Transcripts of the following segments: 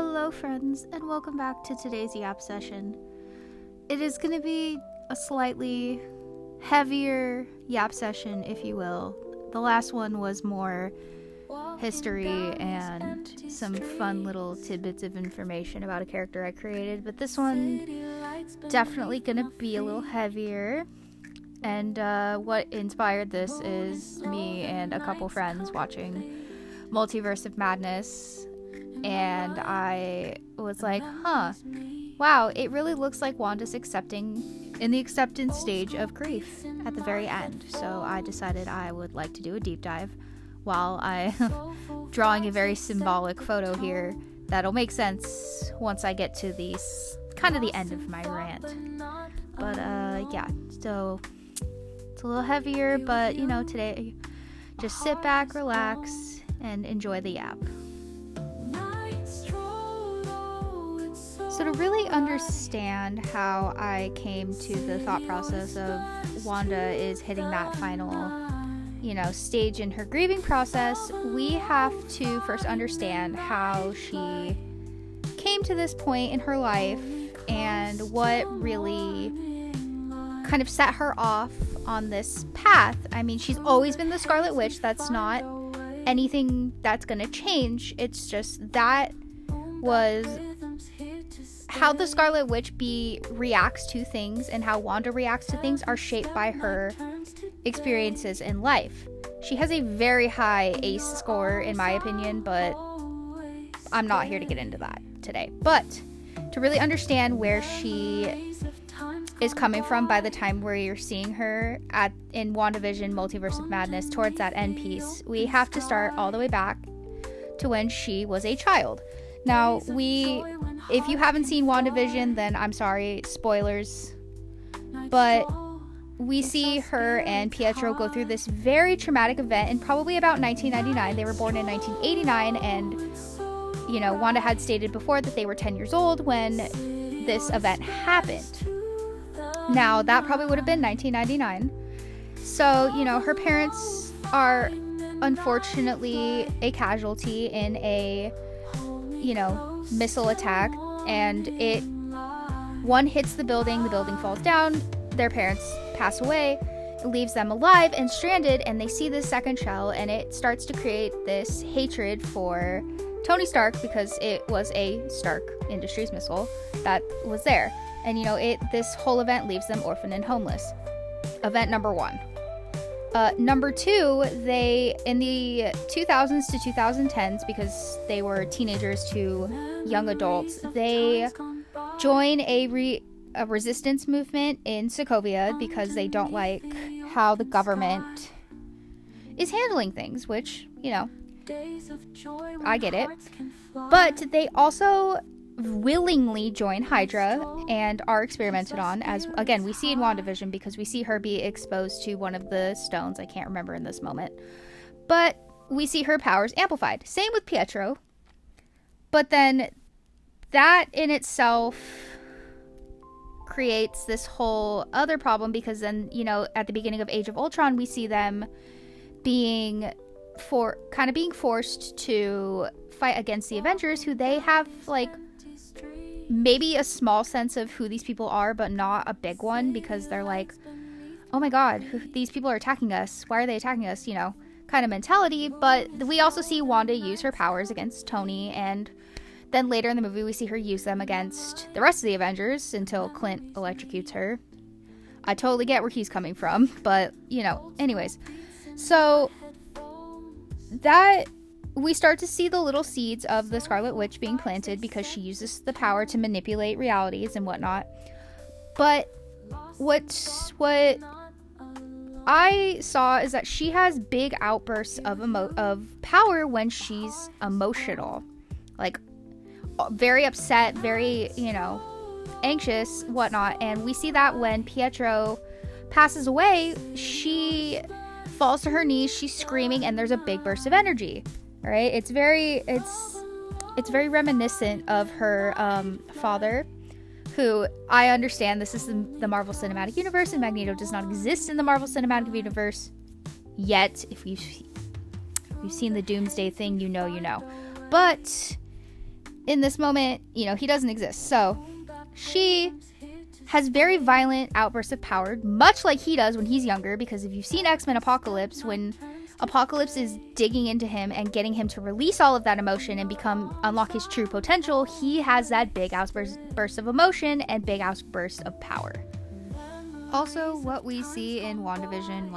Hello friends, and welcome back to today's Yap session. It is going to be a slightly heavier Yap session, if you will. The last one was more history and some fun little tidbits of information about a character I created, but this one definitely going to be a little heavier. And what inspired this is me and a couple friends watching Multiverse of Madness, and I was like, wow, it really looks like Wanda's in the acceptance stage of grief at the very end. So I decided I would like to do a deep dive while I drawing a very symbolic photo here that'll make sense once I get to the end of my rant. But yeah, so it's a little heavier, but today just sit back, relax, and enjoy the Yap. So to really understand how I came to the thought process of Wanda is hitting that final, stage in her grieving process, we have to first understand how she came to this point in her life and what really kind of set her off on this path. I mean, she's always been the Scarlet Witch. That's not anything that's going to change. It's just that was how the Scarlet Witch reacts to things and how Wanda reacts to things are shaped by her experiences in life. She has a very high ACE score in my opinion, but I'm not here to get into that today. But to really understand where she is coming from by the time where you're seeing her in Wandavision Multiverse of Madness towards that end piece, we have to start all the way back to when she was a child. Now, if you haven't seen WandaVision, then I'm sorry, spoilers, but we see her and Pietro go through this very traumatic event in probably about 1999. They were born in 1989, and, Wanda had stated before that they were 10 years old when this event happened. Now, that probably would have been 1999. So, her parents are unfortunately a casualty in a missile attack, and one hits the building falls down, their parents pass away, it leaves them alive and stranded, and they see this second shell, and it starts to create this hatred for Tony Stark because it was a Stark Industries missile that was there. And this whole event leaves them orphaned and homeless. Event number one. Number two, they, in the 2000s to 2010s, because they were teenagers to young adults, they join a resistance movement in Sokovia because they don't like how the government is handling things, which, I get it. But they also willingly join Hydra and are experimented on, as again we see in WandaVision, because we see her be exposed to one of the stones. I can't remember in this moment, but we see her powers amplified. Same with Pietro. But then that in itself creates this whole other problem, because then at the beginning of Age of Ultron we see them being forced to fight against the Avengers, who they have maybe a small sense of who these people are, but not a big one, because they're like, oh my god, these people are attacking us, why are they attacking us, kind of mentality. But we also see Wanda use her powers against Tony, and then later in the movie we see her use them against the rest of the Avengers until Clint electrocutes her. I totally get where he's coming from, but anyways, so that we start to see the little seeds of the Scarlet Witch being planted, because she uses the power to manipulate realities and whatnot. But what I saw is that she has big outbursts of power when she's emotional, like very upset, very anxious, whatnot. And we see that when Pietro passes away, she falls to her knees, she's screaming, and there's a big burst of energy. Right? It's very reminiscent of her father, who, I understand this is the Marvel Cinematic Universe, and Magneto does not exist in the Marvel Cinematic Universe yet. If you've seen the Doomsday thing, you know. But in this moment, he doesn't exist. So she has very violent outbursts of power, much like he does when he's younger, because if you've seen X-Men Apocalypse, when Apocalypse is digging into him and getting him to release all of that emotion and unlock his true potential, he has that big outburst of emotion and big outburst of power. Also, what we see in WandaVision,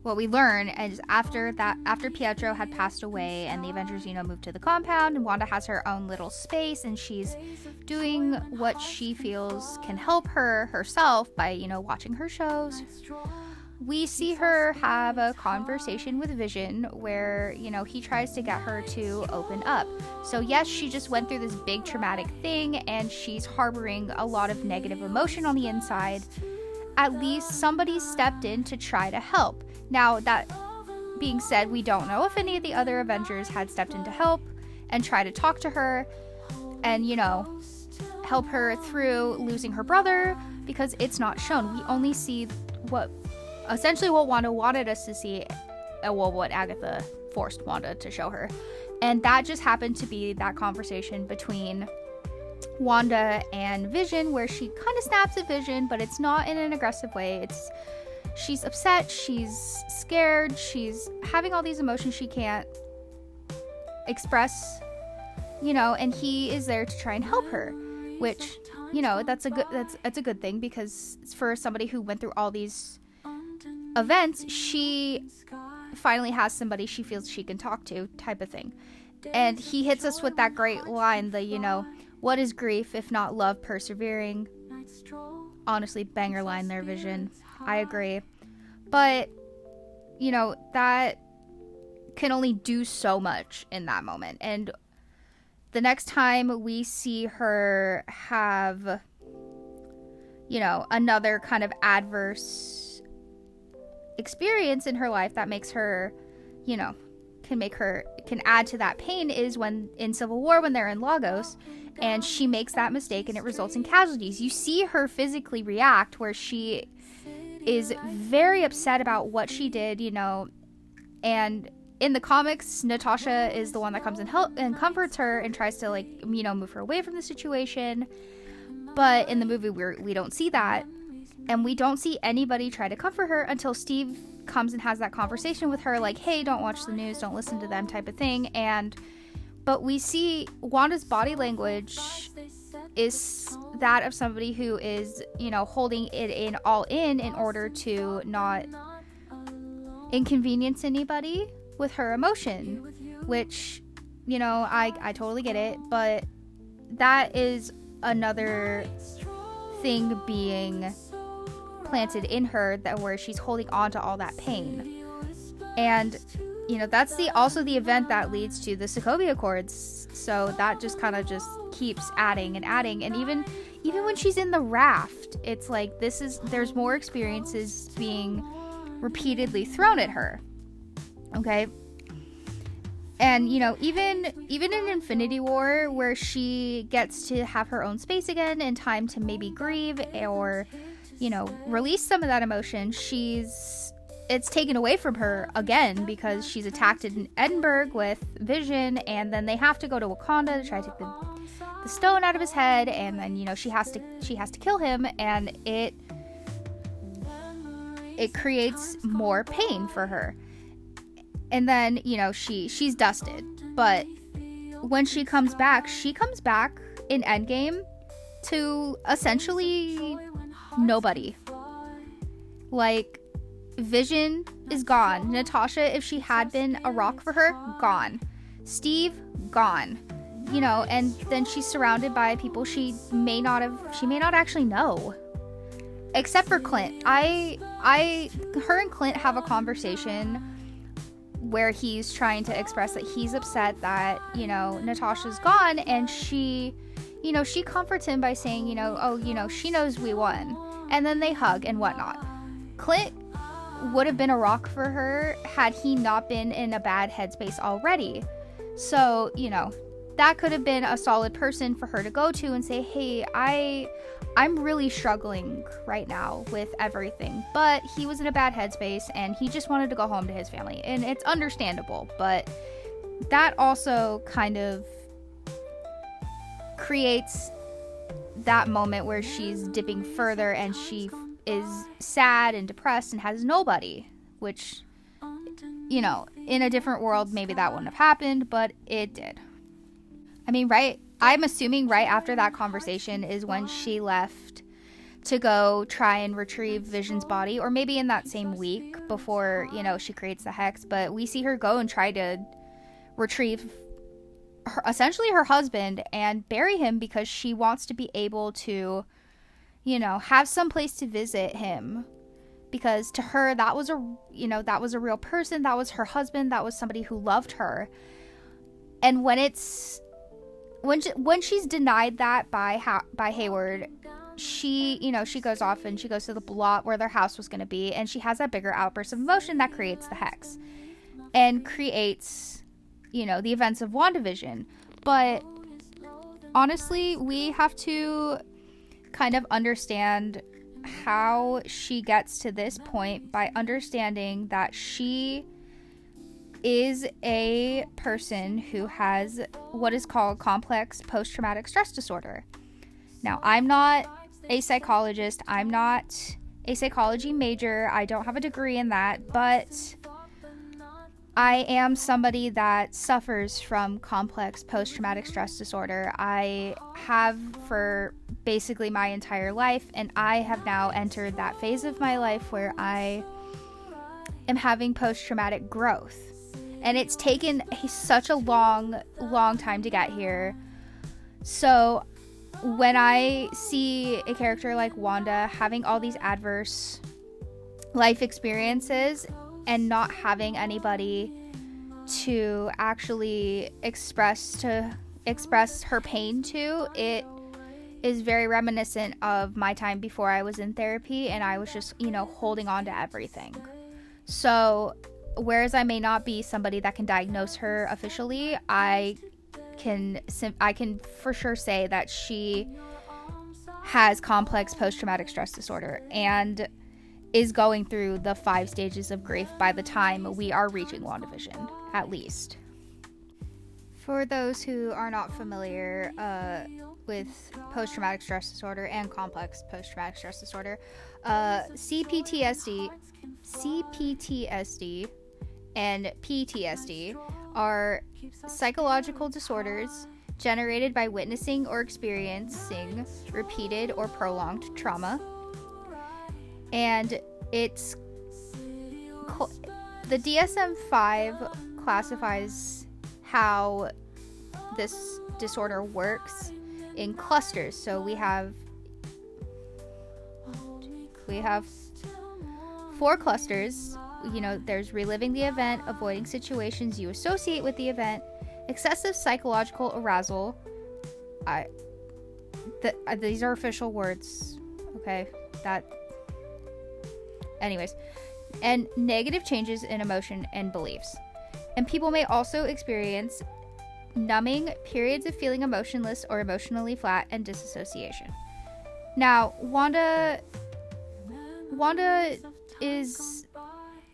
what we learn is after Pietro had passed away and the Avengers, moved to the compound, and Wanda has her own little space and she's doing what she feels can help her herself by, watching her shows. We see her have a conversation with Vision where, he tries to get her to open up. So yes, she just went through this big traumatic thing and she's harboring a lot of negative emotion on the inside. At least somebody stepped in to try to help. Now, that being said, we don't know if any of the other Avengers had stepped in to help and try to talk to her and, help her through losing her brother, because it's not shown. We only see what Wanda wanted us to see, what Agatha forced Wanda to show her. And that just happened to be that conversation between Wanda and Vision, where she kind of snaps at Vision, but it's not in an aggressive way. She's upset, she's scared, she's having all these emotions she can't express, and he is there to try and help her, which, that's a good thing, because for somebody who went through all these events, she finally has somebody she feels she can talk to, type of thing. And he hits us with that great line, what is grief if not love persevering? Honestly, banger line there, Vision. I agree. But, that can only do so much in that moment. And the next time we see her have, another kind of adverse experience in her life that makes her, can add to that pain is when in Civil War, when they're in Lagos and she makes that mistake and it results in casualties. You see her physically react, where she is very upset about what she did, and in the comics, Natasha is the one that comes and comforts her and tries to move her away from the situation. But in the movie, we don't see that. And we don't see anybody try to comfort her until Steve comes and has that conversation with her, hey, don't watch the news, don't listen to them, type of thing. But we see Wanda's body language is that of somebody who is, holding it all in order to not inconvenience anybody with her emotion, which, I totally get it, but that is another thing being planted in her, that where she's holding on to all that pain. And that's also the event that leads to the Sokovia Accords. So that just kind of just keeps adding and adding. And even when she's in the raft, it's there's more experiences being repeatedly thrown at her. Okay. And even in Infinity War, where she gets to have her own space again and time to maybe grieve or release some of that emotion, it's taken away from her again, because she's attacked in Edinburgh with Vision, and then they have to go to Wakanda to try to take the stone out of his head, and then she has to kill him, and it creates more pain for her. And then she's dusted, but when she comes back in Endgame to essentially nobody. Vision is gone. Natasha, if she had been a rock for her, gone. Steve, gone. And then she's surrounded by people she may not actually know. Except for Clint. Her and Clint have a conversation where he's trying to express that he's upset that, Natasha's gone, and she comforts him by saying, she knows we won. And then they hug and whatnot. Clint would have been a rock for her had he not been in a bad headspace already. So, that could have been a solid person for her to go to and say, hey, I'm really struggling right now with everything. But he was in a bad headspace and he just wanted to go home to his family. And it's understandable, but that also kind of creates that moment where she's dipping further and she is sad and depressed and has nobody, which, you know, in a different world maybe that wouldn't have happened, but it did. I mean, I'm assuming right after that conversation is when she left to go try and retrieve Vision's body, or maybe in that same week before, you know, she creates the hex. But we see her go and try to retrieve essentially her husband and bury him because she wants to be able to, you know, have some place to visit him, because to her that was a real person, that was her husband, that was somebody who loved her. And when she's denied that by Hayward, she goes off and she goes to the lot where their house was going to be, and she has that bigger outburst of emotion that creates the hex and creates, you know, the events of WandaVision. But honestly, we have to kind of understand how she gets to this point by understanding that she is a person who has what is called complex post-traumatic stress disorder. Now, I'm not a psychologist. I'm not a psychology major. I don't have a degree in that, but I am somebody that suffers from complex post-traumatic stress disorder. I have for basically my entire life, and I have now entered that phase of my life where I am having post-traumatic growth. And it's taken such a long time to get here. So when I see a character like Wanda having all these adverse life experiences and not having anybody to actually express her pain to, it is very reminiscent of my time before I was in therapy, and I was just, you know, holding on to everything. So whereas I may not be somebody that can diagnose her officially, I can for sure say that she has complex post-traumatic stress disorder and is going through the 5 stages of grief by the time we are reaching WandaVision, at least. For those who are not familiar with post-traumatic stress disorder and complex post-traumatic stress disorder, CPTSD and PTSD are psychological disorders generated by witnessing or experiencing repeated or prolonged trauma. And it's the DSM-5 classifies how this disorder works in clusters. So we have 4 clusters. You know, there's reliving the event, avoiding situations you associate with the event, excessive psychological arousal. These are official words, okay? Anyways, and negative changes in emotion and beliefs. And people may also experience numbing, periods of feeling emotionless or emotionally flat, and disassociation. Now, Wanda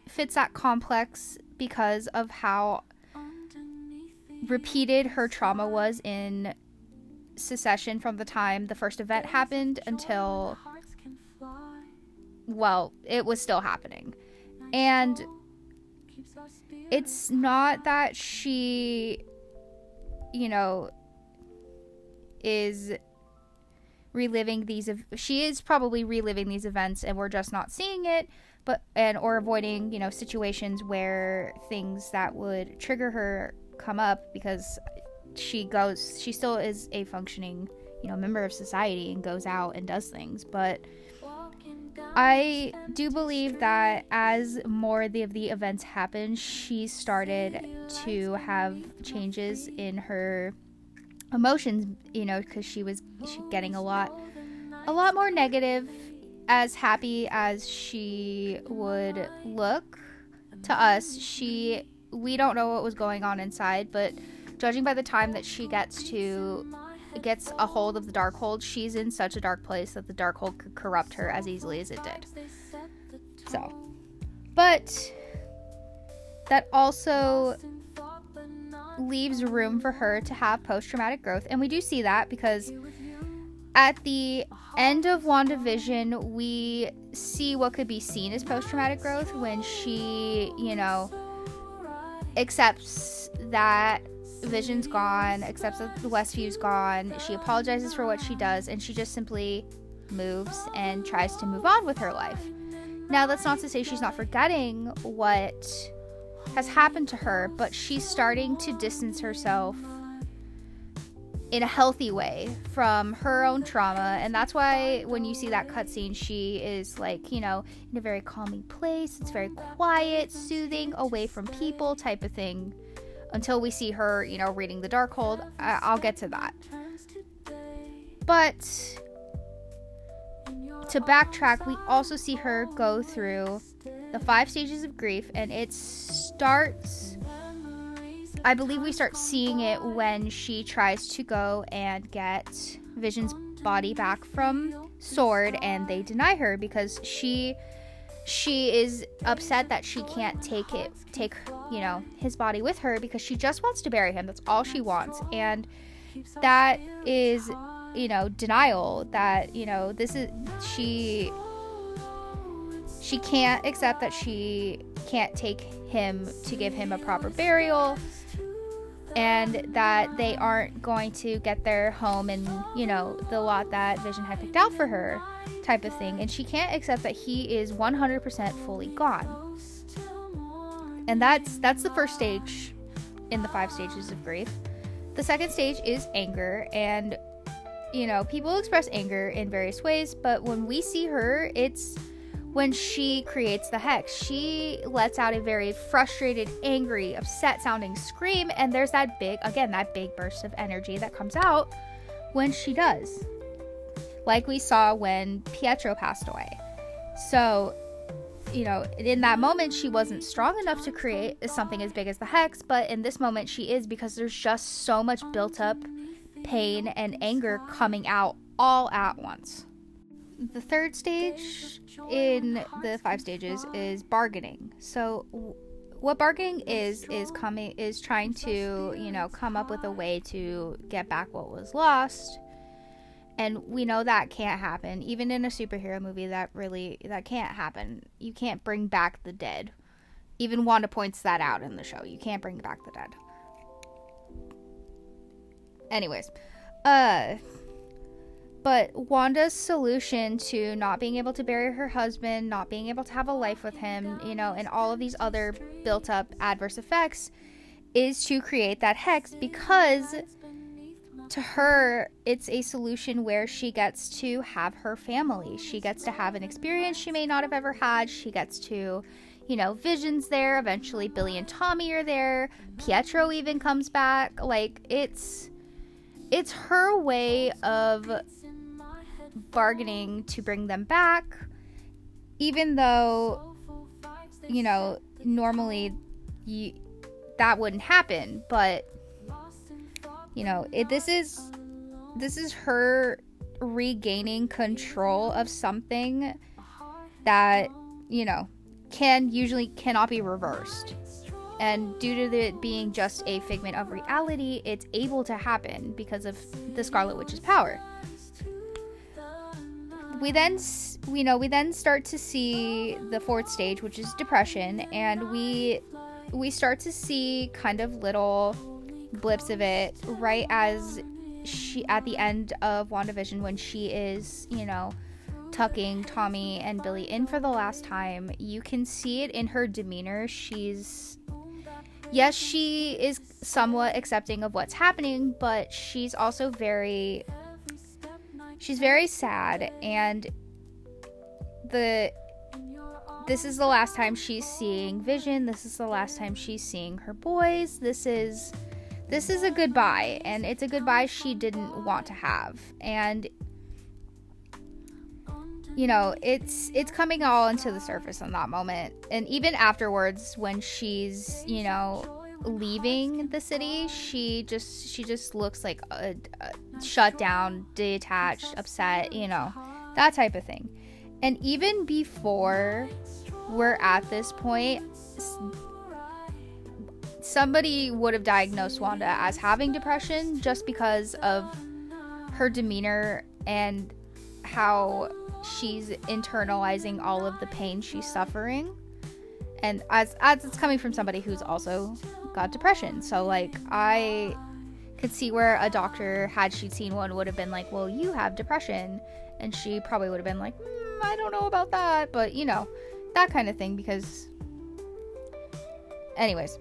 fits that complex because of how repeated her trauma was in succession from the time the first event happened until, well, it was still happening. And it's not that she, you know, is reliving these, she is probably reliving these events and we're just not seeing it, or avoiding, you know, situations where things that would trigger her come up, because she still is a functioning, you know, member of society and goes out and does things. But I do believe that as more of the events happen, she started to have changes in her emotions, you know, because she getting a lot more negative. As happy as she would look to us, we don't know what was going on inside, but judging by the time that she gets a hold of the Darkhold, she's in such a dark place that the Darkhold could corrupt her as easily as it did. So, but that also leaves room for her to have post-traumatic growth. And we do see that because at the end of WandaVision, we see what could be seen as post-traumatic growth when she, accepts that Vision's gone, accepts that the Westview's gone. She apologizes for what she does, and she just simply moves and tries to move on with her life. Now, that's not to say she's not forgetting what has happened to her, but she's starting to distance herself in a healthy way from her own trauma. And that's why when you see that cutscene, she is like, in a very calming place. It's very quiet, soothing, away from people type of thing, until we see her, reading the Darkhold. I'll get to that. But to backtrack, we also see her go through the 5 stages of grief, and it starts, I believe we start seeing it when she tries to go and get Vision's body back from Sword, and they deny her because she is upset that she can't take his body with her, because she just wants to bury him. That's all she wants. And that is, denial. That, this is, she can't accept that she can't take him to give him a proper burial, and that they aren't going to get their home in, the lot that Vision had picked out for her type of thing. And she can't accept that he is 100% fully gone. And that's the first stage in the 5 stages of grief. The second stage is anger, and people express anger in various ways, but when we see her, it's when she creates the hex. She lets out a very frustrated, angry, upset sounding scream, and there's that big burst of energy that comes out when she does, like we saw when Pietro passed away. So, in that moment, she wasn't strong enough to create something as big as the hex, but in this moment she is, because there's just so much built up pain and anger coming out all at once. The third stage in the 5 stages is bargaining. So what bargaining is trying to, come up with a way to get back what was lost. And we know that can't happen. Even in a superhero movie, that can't happen. You can't bring back the dead. Even Wanda points that out in the show. You can't bring back the dead. Anyways, but Wanda's solution to not being able to bury her husband, not being able to have a life with him, and all of these other built up adverse effects, is to create that hex, because to her, it's a solution where she gets to have her family. She gets to have an experience she may not have ever had. She gets to, Vision's there. Eventually, Billy and Tommy are there. Pietro even comes back. Like, it's her way of bargaining to bring them back, even though, normally that wouldn't happen. But this is her regaining control of something that, cannot be reversed. And due to it being just a figment of reality, it's able to happen because of the Scarlet Witch's power. We then start to see the 4th stage, which is depression, and we start to see kind of little blips of it right as she, at the end of WandaVision, when she is, tucking Tommy and Billy in for the last time. You can see it in her demeanor. She is somewhat accepting of what's happening, but she's also very sad, and this is the last time she's seeing Vision. This is the last time she's seeing her boys. This is a goodbye, and it's a goodbye she didn't want to have. And it's coming all into the surface in that moment. And even afterwards, when she's leaving the city, she just looks like a shut down, detached, upset, that type of thing. And even before we're at this point, somebody would have diagnosed Wanda as having depression just because of her demeanor and how she's internalizing all of the pain she's suffering. And as it's coming from somebody who's also got depression. So, like, I could see where a doctor, had she seen one, would have been like, well, you have depression. And she probably would have been like, I don't know about that. But, you know, that kind of thing, because... Anyways.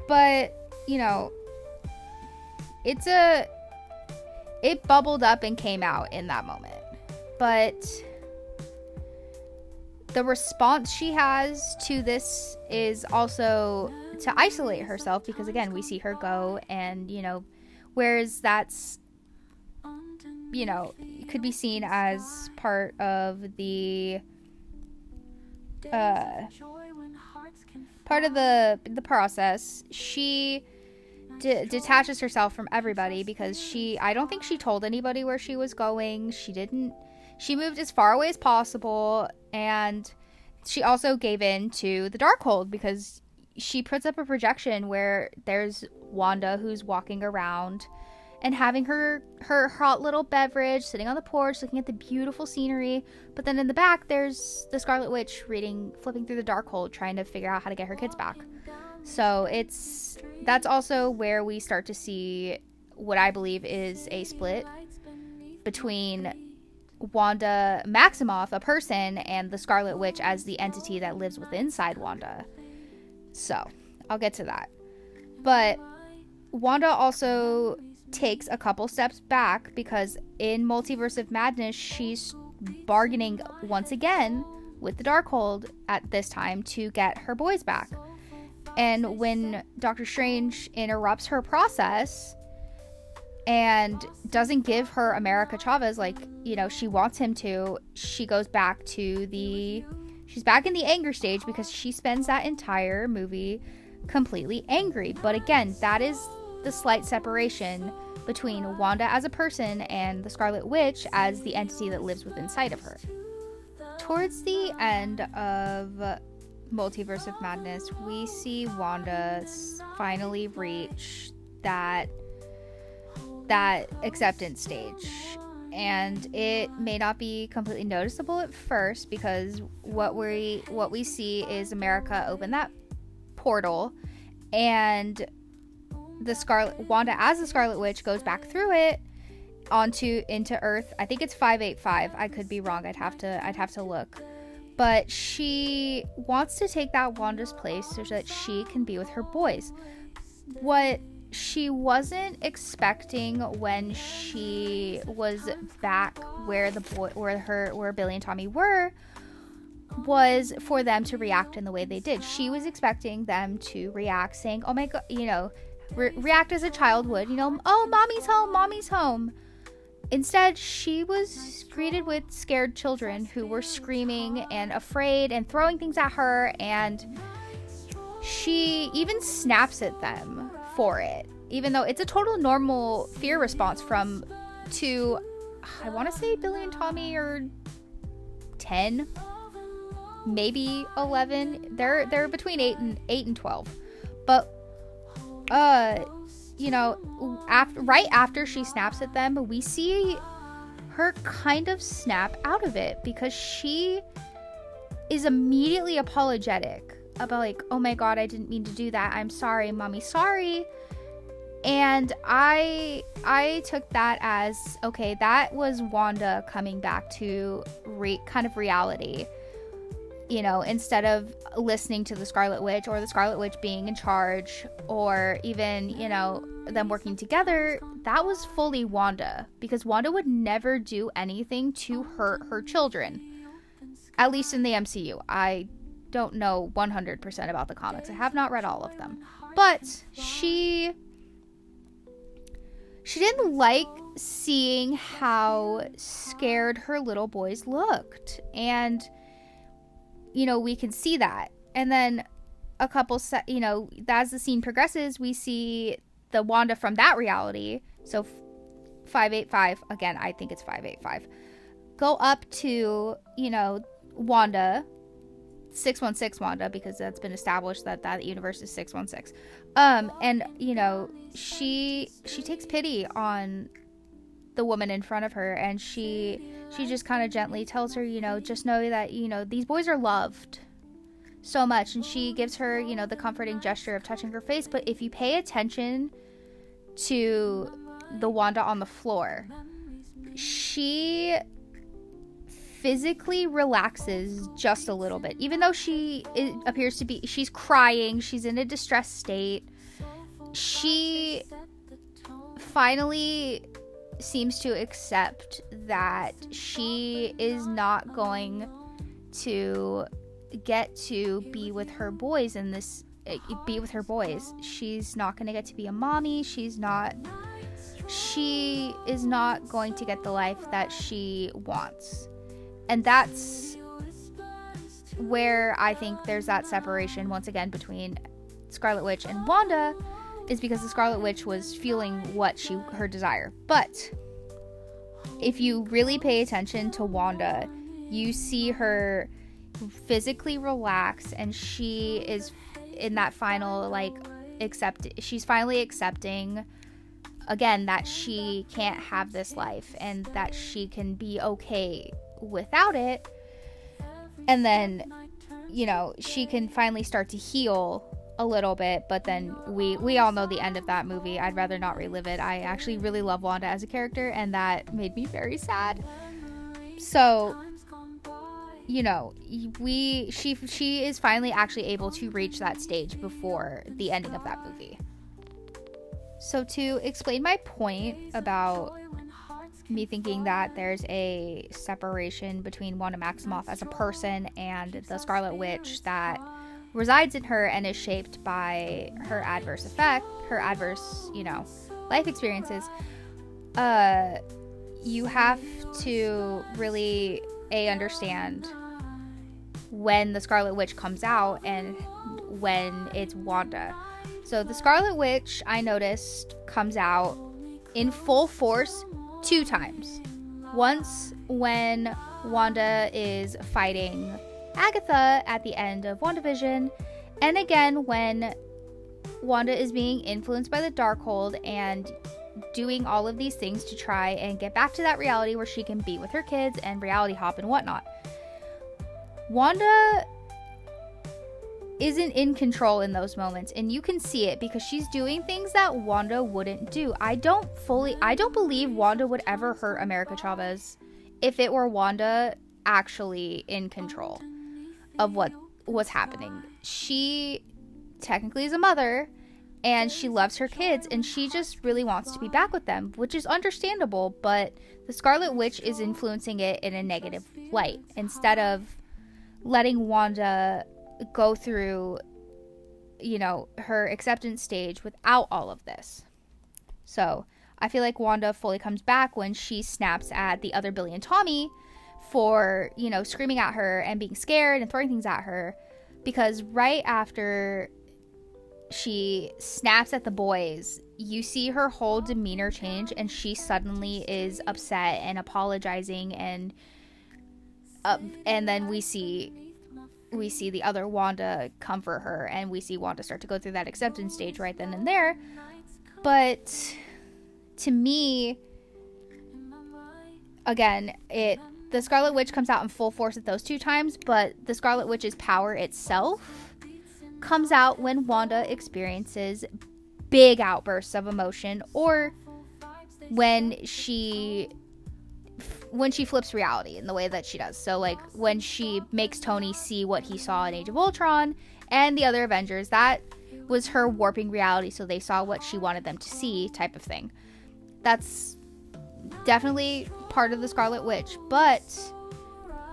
But, you know, it bubbled up and came out in that moment. But the response she has to this is also to isolate herself, because again, we see her go, and, you know, whereas that's, you know, could be seen as part of the process, she detaches herself from everybody, because I don't think she told anybody where she was going. She moved as far away as possible, and she also gave in to the Darkhold, because she puts up a projection where there's Wanda who's walking around and having her hot little beverage, sitting on the porch, looking at the beautiful scenery. But then in the back, there's the Scarlet Witch flipping through the Darkhold, trying to figure out how to get her kids back. So that's also where we start to see what I believe is a split between Wanda Maximoff, a person, and the Scarlet Witch as the entity that lives inside Wanda. So, I'll get to that. But Wanda also takes a couple steps back, because in Multiverse of Madness, she's bargaining once again with the Darkhold at this time to get her boys back. And when Doctor Strange interrupts her process and doesn't give her America Chavez like, you know, she wants him to, she goes back to she's back in the anger stage, because she spends that entire movie completely angry. But again, that is the slight separation between Wanda as a person and the Scarlet Witch as the entity that lives inside of her. Towards the end of Multiverse of Madness, we see Wanda finally reach that acceptance stage, and it may not be completely noticeable at first, because what we see is America open that portal, and Wanda as the Scarlet Witch goes back through it into Earth. I think it's 585. I could be wrong. I'd have to look. But she wants to take that Wanda's place so that she can be with her boys. What she wasn't expecting when she was back where Billy and Tommy were, was for them to react in the way they did. She was expecting them to react saying, oh my god, you know, react as a child would, you know, oh, mommy's home. Instead, she was greeted with scared children who were screaming and afraid and throwing things at her, and she even snaps at them for it, even though it's a total normal fear response to I want to say Billy and Tommy are 10, maybe 11. They're between 8 and 12. But you know, right after she snaps at them, we see her kind of snap out of it, because she is immediately apologetic about, like, oh my god, I didn't mean to do that, I'm sorry, mommy, sorry. And I took that as, okay, that was Wanda coming back to kind of reality, you know, instead of listening to the Scarlet Witch, or the Scarlet Witch being in charge, or even, you know, them working together. That was fully Wanda, because Wanda would never do anything to hurt her children, at least in the MCU. I don't know 100% about the comics. I have not read all of them, but she didn't like seeing how scared her little boys looked, and you know, we can see that. And then you know, as the scene progresses, we see the Wanda from that reality, so 585, again, I think it's 585, go up to, you know, Wanda 616 Wanda, because that's been established that universe is 616. And you know, she takes pity on the woman in front of her, and she just kind of gently tells her, you know, just know that, you know, these boys are loved so much. And she gives her, you know, the comforting gesture of touching her face. But if you pay attention to the Wanda on the floor, she physically relaxes just a little bit, even though appears to be, she's crying, she's in a distressed state. She finally seems to accept that she is not going to get to be with her boys in this, she's not going to get to be a mommy. She is not going to get the life that she wants. And that's where I think there's that separation once again between Scarlet Witch and Wanda, is because the Scarlet Witch was feeling her desire. But if you really pay attention to Wanda, you see her physically relax, and she is in that final, like, she's finally accepting again that she can't have this life and that she can be okay without it. And then, you know, she can finally start to heal a little bit. But then we all know the end of that movie. I'd rather not relive it. I actually really love Wanda as a character, and that made me very sad. So, you know, she is finally actually able to reach that stage before the ending of that movie. So to explain my point about me thinking that there's a separation between Wanda Maximoff as a person and the Scarlet Witch that resides in her and is shaped by her adverse, you know, life experiences, you have to really understand when the Scarlet Witch comes out and when it's Wanda. So the Scarlet Witch, I noticed, comes out in full force 2 times. Once when Wanda is fighting Agatha at the end of Wandavision, and again when Wanda is being influenced by the Darkhold and doing all of these things to try and get back to that reality where she can be with her kids and reality hop and whatnot. Wanda isn't in control in those moments, and you can see it because she's doing things that Wanda wouldn't do. I don't believe Wanda would ever hurt America Chavez if it were Wanda actually in control of what was happening. She technically is a mother, and she loves her kids, and she just really wants to be back with them, which is understandable, but the Scarlet Witch is influencing it in a negative light instead of letting Wanda go through, you know, her acceptance stage without all of this. So I feel like Wanda fully comes back when she snaps at the other Billy and Tommy for, you know, screaming at her and being scared and throwing things at her, because right after she snaps at the boys, you see her whole demeanor change, and she suddenly is upset and apologizing, and then we see the other Wanda comfort her, and we see Wanda start to go through that acceptance stage right then and there. But to me, again, the Scarlet Witch comes out in full force at those 2 times, but the Scarlet Witch's power itself comes out when Wanda experiences big outbursts of emotion, or when she flips reality in the way that she does. So, like, when she makes Tony see what he saw in Age of Ultron and the other Avengers, that was her warping reality so they saw what she wanted them to see, type of thing. That's definitely part of the Scarlet Witch. But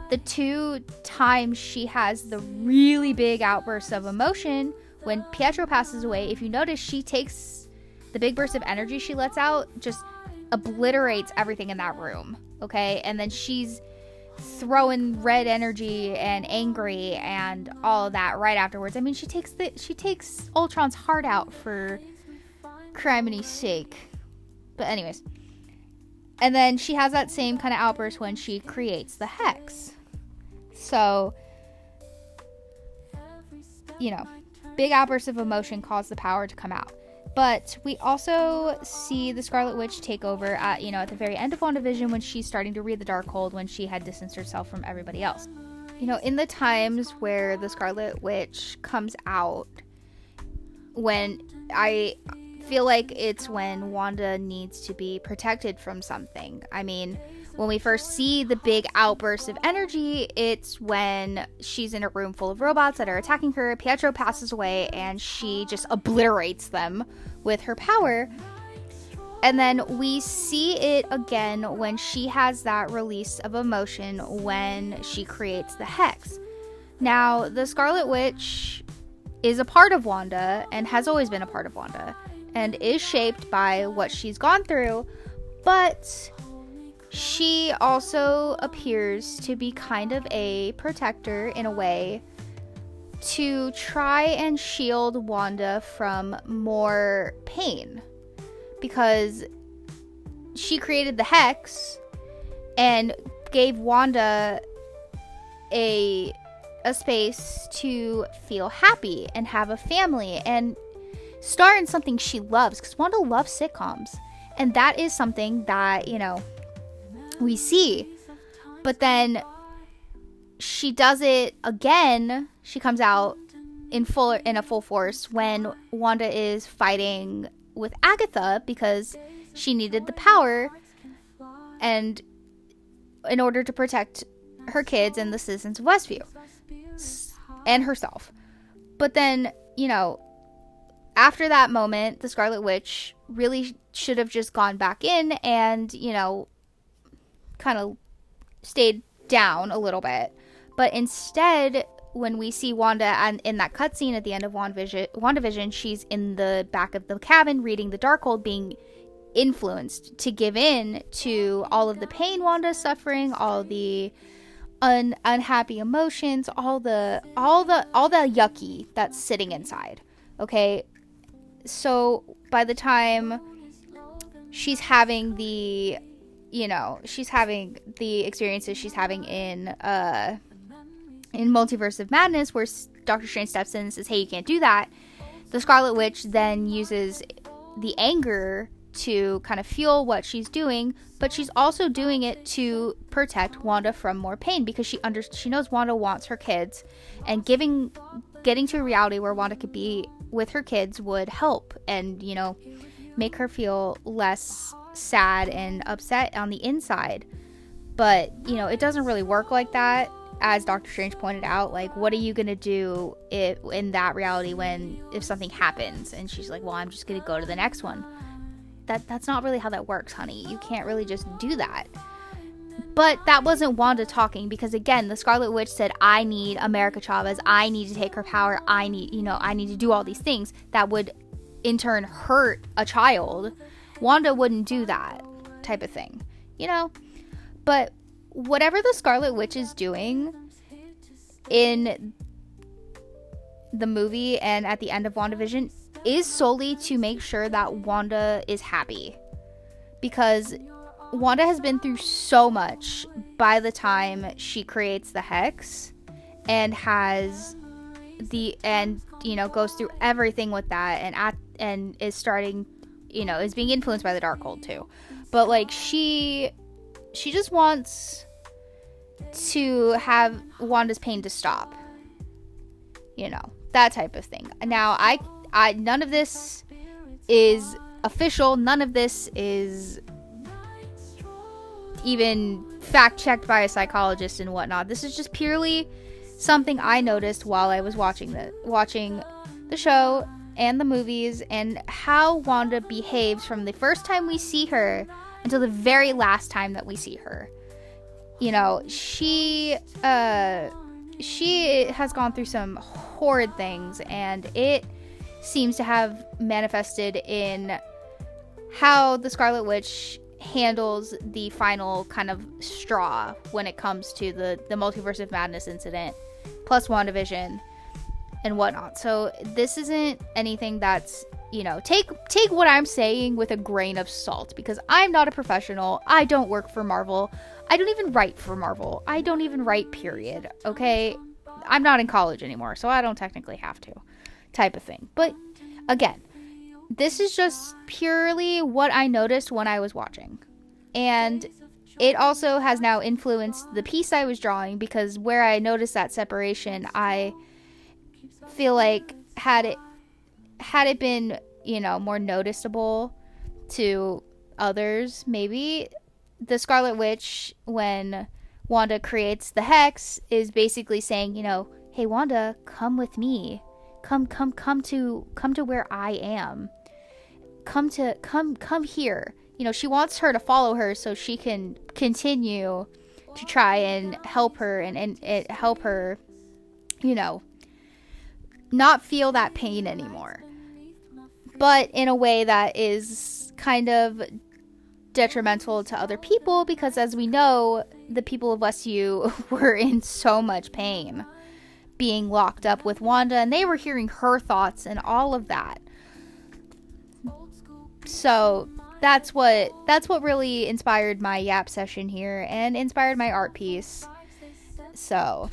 the 2 times she has the really big outbursts of emotion, when Pietro passes away, if you notice, she takes the big burst of energy she lets out, just obliterates everything in that room. Okay, and then she's throwing red energy and angry and all of that right afterwards. I mean, she takes Ultron's heart out for crimini's sake. But anyways, and then she has that same kind of outburst when she creates the Hex. So big outbursts of emotion cause the power to come out. But we also see the Scarlet Witch take over at the very end of WandaVision, when she's starting to read the Darkhold, when she had distanced herself from everybody else. In the times where the Scarlet Witch comes out, when I feel like it's when Wanda needs to be protected from something. I mean, when we first see the big outburst of energy, it's when she's in a room full of robots that are attacking her. Pietro passes away and she just obliterates them with her power. And then we see it again when she has that release of emotion when she creates the Hex. Now, the Scarlet Witch is a part of Wanda and has always been a part of Wanda and is shaped by what she's gone through, but she also appears to be kind of a protector in a way to try and shield Wanda from more pain, because she created the Hex and gave Wanda a space to feel happy and have a family and star in something she loves, because Wanda loves sitcoms, and that is something that we see. But then she does it again. She comes out in a full force when Wanda is fighting with Agatha because she needed the power and in order to protect her kids and the citizens of Westview and herself. But then, after that moment, the Scarlet Witch really should have just gone back in and, kind of stayed down a little bit. But instead, when we see Wanda in that cutscene at the end of WandaVision, she's in the back of the cabin reading the Darkhold, being influenced to give in to all of the pain Wanda's suffering, all the unhappy emotions, all the yucky that's sitting inside. Okay, so by the time she's having the experiences she's having in Multiverse of Madness, where Doctor Strange steps in and says, hey, you can't do that, the Scarlet Witch then uses the anger to kind of fuel what she's doing, but she's also doing it to protect Wanda from more pain, because she knows Wanda wants her kids, and getting to a reality where Wanda could be with her kids would help and make her feel less sad and upset on the inside. But it doesn't really work like that, as Doctor Strange pointed out. Like, what are you gonna do in that reality if something happens? And she's like, well, I'm just gonna go to the next one. That's not really how that works, honey. You can't really just do that. But that wasn't Wanda talking, because again, the Scarlet Witch said, I need America Chavez, I need to take her power, I need to do all these things that would in turn hurt a child. Wanda wouldn't do that type of thing, But whatever the Scarlet Witch is doing in the movie and at the end of WandaVision is solely to make sure that Wanda is happy, because Wanda has been through so much by the time she creates the Hex and goes through everything with that and is starting, is being influenced by the Darkhold too. But like she just wants to have Wanda's pain to stop. That type of thing. Now, I none of this is official. None of this is even fact-checked by a psychologist and whatnot. This is just purely something I noticed while I was watching the show and the movies, and how Wanda behaves from the first time we see her until the very last time that we see her. She has gone through some horrid things, and it seems to have manifested in how the Scarlet Witch handles the final kind of straw when it comes to the Multiverse of Madness incident, plus WandaVision and whatnot. So this isn't anything that's, take what I'm saying with a grain of salt, because I'm not a professional. I don't work for Marvel. I don't even write for Marvel. I don't even write, period. Okay? I'm not in college anymore, so I don't technically have to, type of thing. But again, this is just purely what I noticed when I was watching. And it also has now influenced the piece I was drawing, because where I noticed that separation, I feel like had it been, more noticeable to others, maybe the Scarlet Witch, when Wanda creates the hex, is basically saying, hey Wanda, come with me. Come to where I am. Come here. She wants her to follow her so she can continue to try and help her and help her, not feel that pain anymore. But in a way that is kind of detrimental to other people, because as we know, the people of Westview were in so much pain being locked up with Wanda, and they were hearing her thoughts and all of that. So that's what really inspired my yap session here and inspired my art piece. So,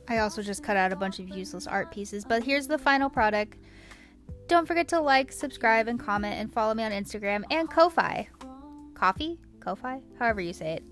I also just cut out a bunch of useless art pieces, but here's the final product. Don't forget to like, subscribe, and comment, and follow me on Instagram and Ko-Fi. Ko-Fi? However you say it.